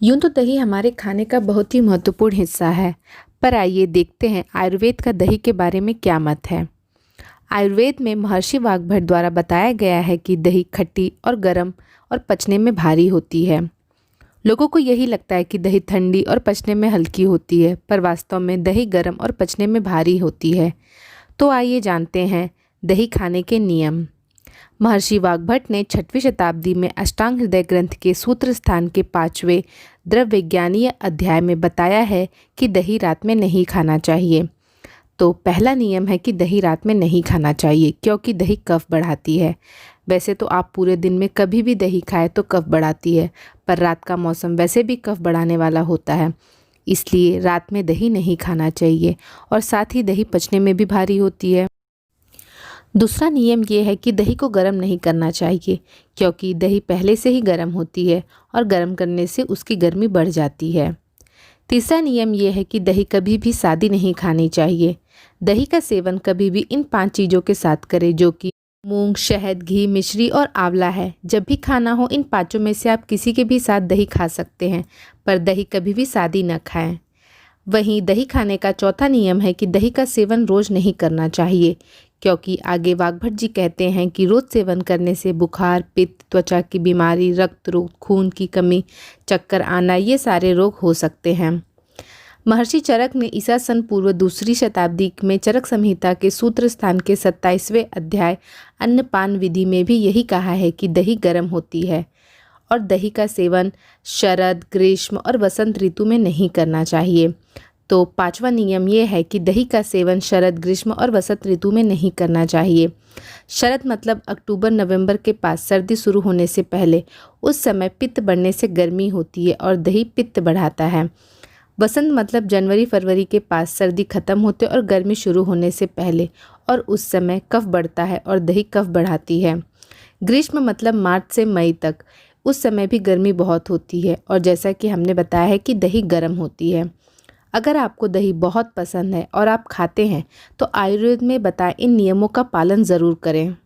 यूं तो दही हमारे खाने का बहुत ही महत्वपूर्ण हिस्सा है। पर आइए देखते हैं आयुर्वेद का दही के बारे में क्या मत है। आयुर्वेद में महर्षि वाग्भट द्वारा बताया गया है कि दही खट्टी और गर्म और पचने में भारी होती है। लोगों को यही लगता है कि दही ठंडी और पचने में हल्की होती है, पर वास्तव में दही गर्म और पचने में भारी होती है। तो आइए जानते हैं दही खाने के नियम। महर्षि वाग्भट ने 6वीं शताब्दी में अष्टांग हृदय ग्रंथ के सूत्र स्थान के 5वें द्रव्यज्ञानीय अध्याय में बताया है कि दही रात में नहीं खाना चाहिए। तो पहला नियम है कि दही रात में नहीं खाना चाहिए, क्योंकि दही कफ बढ़ाती है। वैसे तो आप पूरे दिन में कभी भी दही खाएं तो कफ बढ़ाती है, पर रात का मौसम वैसे भी कफ बढ़ाने वाला होता है, इसलिए रात में दही नहीं खाना चाहिए। और साथ ही दही पचने में भी भारी होती है। दूसरा नियम ये है कि दही को गर्म नहीं करना चाहिए, क्योंकि दही पहले से ही गर्म होती है और गर्म करने से उसकी गर्मी बढ़ जाती है। तीसरा नियम ये है कि दही कभी भी सादी नहीं खानी चाहिए। दही का सेवन कभी भी इन 5 चीज़ों के साथ करें, जो कि मूंग, शहद, घी, मिश्री और आंवला है। जब भी खाना हो इन पाँचों में से आप किसी के भी साथ दही खा सकते हैं, पर दही कभी भी सादी न खाएं। वहीं दही खाने का चौथा नियम है कि दही का सेवन रोज नहीं करना चाहिए, क्योंकि आगे वाग्भट जी कहते हैं कि रोज सेवन करने से बुखार, पित्त, त्वचा की बीमारी, रक्त रोग, खून की कमी, चक्कर आना, ये सारे रोग हो सकते हैं। महर्षि चरक ने ईसा सन पूर्व 2री शताब्दी में चरक संहिता के सूत्र स्थान के 27वें अध्याय अन्नपान विधि में भी यही कहा है कि दही गर्म होती है और दही का सेवन शरद, ग्रीष्म और वसंत ऋतु में नहीं करना चाहिए। तो 5वां नियम ये है कि दही का सेवन शरद, ग्रीष्म और वसंत ऋतु में नहीं करना चाहिए। शरद मतलब अक्टूबर नवंबर के पास सर्दी शुरू होने से पहले। उस समय पित्त बढ़ने से गर्मी होती है और दही पित्त बढ़ाता है। वसंत मतलब जनवरी फरवरी के पास सर्दी खत्म होते और गर्मी शुरू होने से पहले, और उस समय कफ बढ़ता है और दही कफ बढ़ाती है। ग्रीष्म मतलब मार्च से मई तक। उस समय भी गर्मी बहुत होती है और जैसा कि हमने बताया है कि दही गर्म होती है। अगर आपको दही बहुत पसंद है और आप खाते हैं तो आयुर्वेद में बताए इन नियमों का पालन ज़रूर करें।